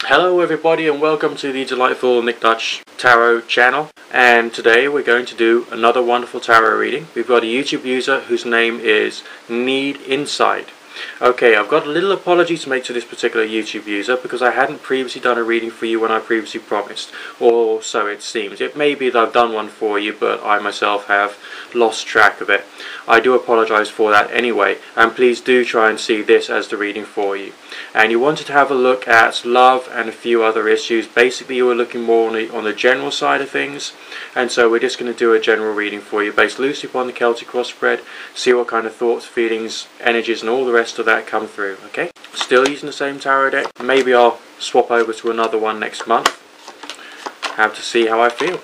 Hello everybody and welcome to the delightful Nick Dutch Tarot channel, and today we're going to do another wonderful tarot reading. We've got a YouTube user whose name is Need Insight. Okay, I've got a little apology to make to this particular YouTube user because I hadn't previously done a reading for you when I previously promised, or so it seems. It may be that I've done one for you, but I myself have lost track of it. I do apologise for that anyway, and please do try and see this as the reading for you. And you wanted to have a look at love and a few other issues. Basically you were looking more on the general side of things, and so we're just going to do a general reading for you based loosely upon the Celtic cross-spread, see what kind of thoughts, feelings, energies and all the rest of that come through. Okay, still using the same tarot deck. Maybe I'll swap over to another one next month. Have to see how I feel.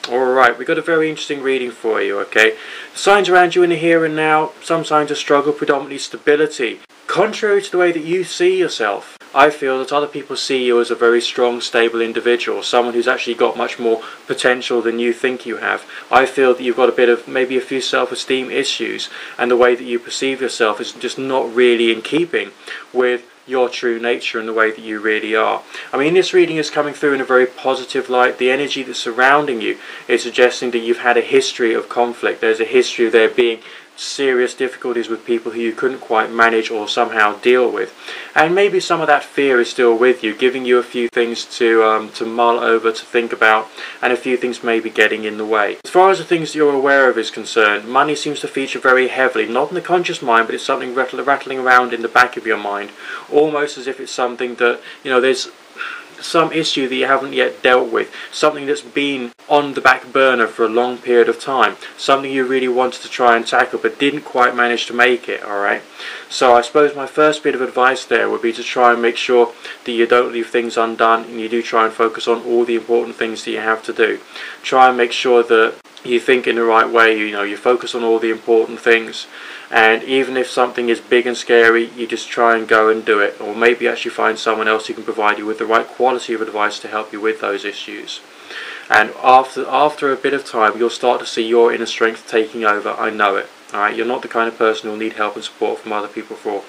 Alright, we've got a very interesting reading for you, okay? The signs around you in the here and now, some signs of struggle, predominantly stability. Contrary to the way that you see yourself, I feel that other people see you as a very strong, stable individual, someone who's actually got much more potential than you think you have. I feel that you've got a bit of, maybe a few self-esteem issues, and the way that you perceive yourself is just not really in keeping with your true nature and the way that you really are. I mean, this reading is coming through in a very positive light. The energy that's surrounding you is suggesting that you've had a history of conflict. There's a history of there being serious difficulties with people who you couldn't quite manage or somehow deal with, and maybe some of that fear is still with you, giving you a few things to mull over, to think about, and a few things maybe getting in the way. As far as the things that you're aware of is concerned, money seems to feature very heavily, not in the conscious mind, but it's something rattling around in the back of your mind, almost as if it's something that, you know, there's some issue that you haven't yet dealt with, something that's been on the back burner for a long period of time, something you really wanted to try and tackle but didn't quite manage to make it. Alright, so I suppose my first bit of advice there would be to try and make sure that you don't leave things undone, and you do try and focus on all the important things that you have to do. Try and make sure that you think in the right way, you know, you focus on all the important things, and even if something is big and scary, you just try and go and do it, or maybe actually find someone else who can provide you with the right quality of advice to help you with those issues. And after a bit of time, you'll start to see your inner strength taking over. I know it. Alright, you're not the kind of person who'll need help and support from other people for,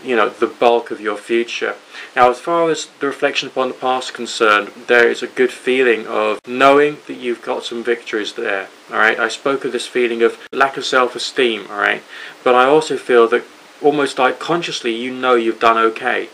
you know, the bulk of your future. Now, as far as the reflection upon the past is concerned, there is a good feeling of knowing that you've got some victories there. Alright, I spoke of this feeling of lack of self-esteem, alright, but I also feel that almost like consciously you know you've done okay,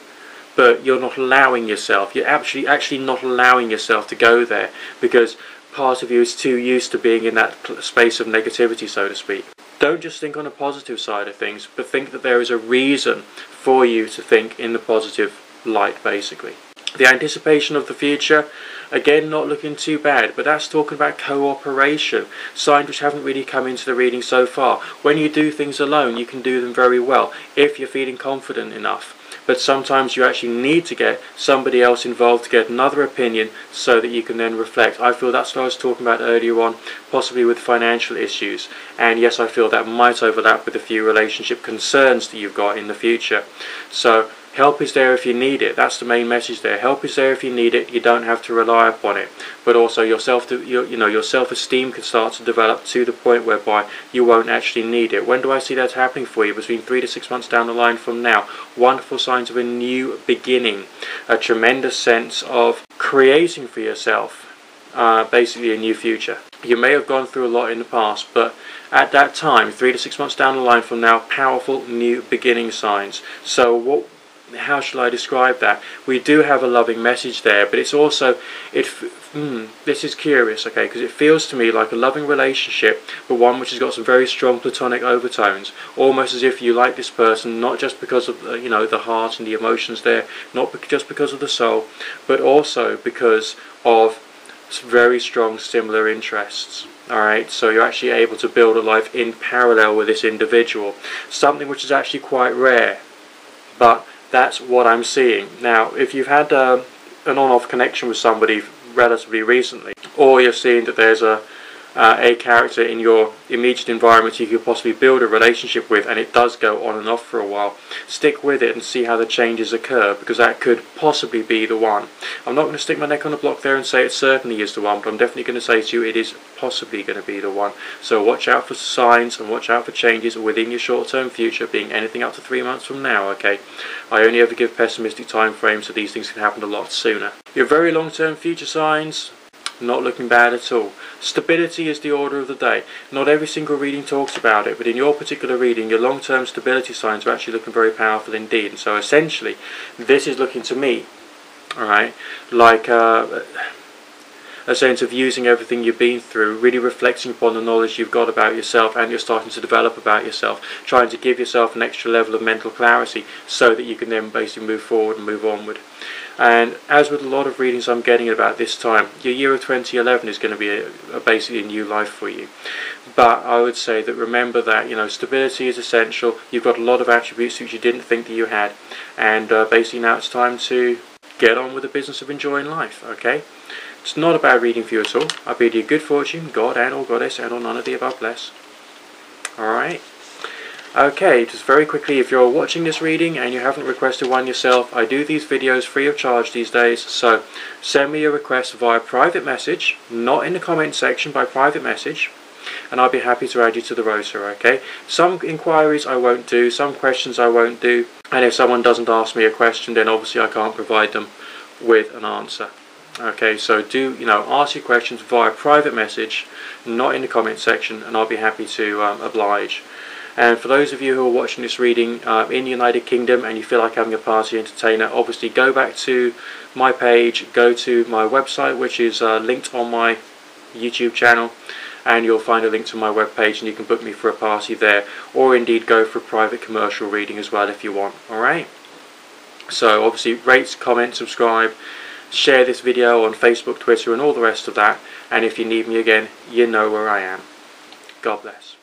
but you're not allowing yourself, you're actually not allowing yourself to go there, because part of you is too used to being in that space of negativity, so to speak. Don't just think on the positive side of things, but think that there is a reason for you to think in the positive light, basically. The anticipation of the future, again, not looking too bad, but that's talking about cooperation, signs which haven't really come into the reading so far. When you do things alone, you can do them very well if you're feeling confident enough. But sometimes you actually need to get somebody else involved to get another opinion so that you can then reflect. I feel that's what I was talking about earlier on, possibly with financial issues. And yes, I feel that might overlap with a few relationship concerns that you've got in the future. So help is there if you need it. That's the main message there. Help is there if you need it. You don't have to rely upon it. But also your self-esteem can start to develop to the point whereby you won't actually need it. When do I see that happening for you? Between 3 to 6 months down the line from now. Wonderful signs of a new beginning. A tremendous sense of creating for yourself basically a new future. You may have gone through a lot in the past, but at that time, 3 to 6 months down the line from now, powerful new beginning signs. So how shall I describe that? We do have a loving message there, but it's also, this is curious, okay, because it feels to me like a loving relationship, but one which has got some very strong platonic overtones, almost as if you like this person not just because of the heart and the emotions there, not just because of the soul, but also because of very strong similar interests. Alright, so you're actually able to build a life in parallel with this individual, something which is actually quite rare, but that's what I'm seeing. Now, if you've had an on-off connection with somebody relatively recently, or you're seeing that there's a a character in your immediate environment you could possibly build a relationship with, and it does go on and off for a while, stick with it and see how the changes occur, because that could possibly be the one. I'm not going to stick my neck on the block there and say it certainly is the one, but I'm definitely going to say to you it is possibly going to be the one. So watch out for signs and watch out for changes within your short-term future, being anything up to 3 months from now, okay? I only ever give pessimistic time frames, so these things can happen a lot sooner. Your very long-term future signs, not looking bad at all. Stability is the order of the day. Not every single reading talks about it, but in your particular reading, your long-term stability signs are actually looking very powerful indeed. And so essentially, this is looking to me, alright, like a sense of using everything you've been through, really reflecting upon the knowledge you've got about yourself and you're starting to develop about yourself, trying to give yourself an extra level of mental clarity so that you can then basically move forward and move onward. And as with a lot of readings I'm getting about this time, your year of 2011 is going to be basically a new life for you. But I would say that remember that, you know, stability is essential. You've got a lot of attributes which you didn't think that you had, and basically now it's time to get on with the business of enjoying life, okay? It's not a bad reading for you at all. I bid you good fortune, God and or Goddess and or none of the above bless. Alright. Okay, just very quickly, if you're watching this reading and you haven't requested one yourself, I do these videos free of charge these days, so send me a request via private message, not in the comment section, by private message, and I'll be happy to add you to the roster, okay? Some inquiries I won't do, some questions I won't do, and if someone doesn't ask me a question, then obviously I can't provide them with an answer. Okay, so do, you know, ask your questions via private message, not in the comment section, and I'll be happy to oblige. And for those of you who are watching this reading in the United Kingdom and you feel like having a party entertainer, obviously go back to my page, go to my website, which is linked on my YouTube channel, and you'll find a link to my webpage and you can book me for a party there, or indeed go for a private commercial reading as well if you want. Alright? So obviously rate, comment, subscribe, share this video on Facebook, Twitter and all the rest of that, and if you need me again, you know where I am. God bless.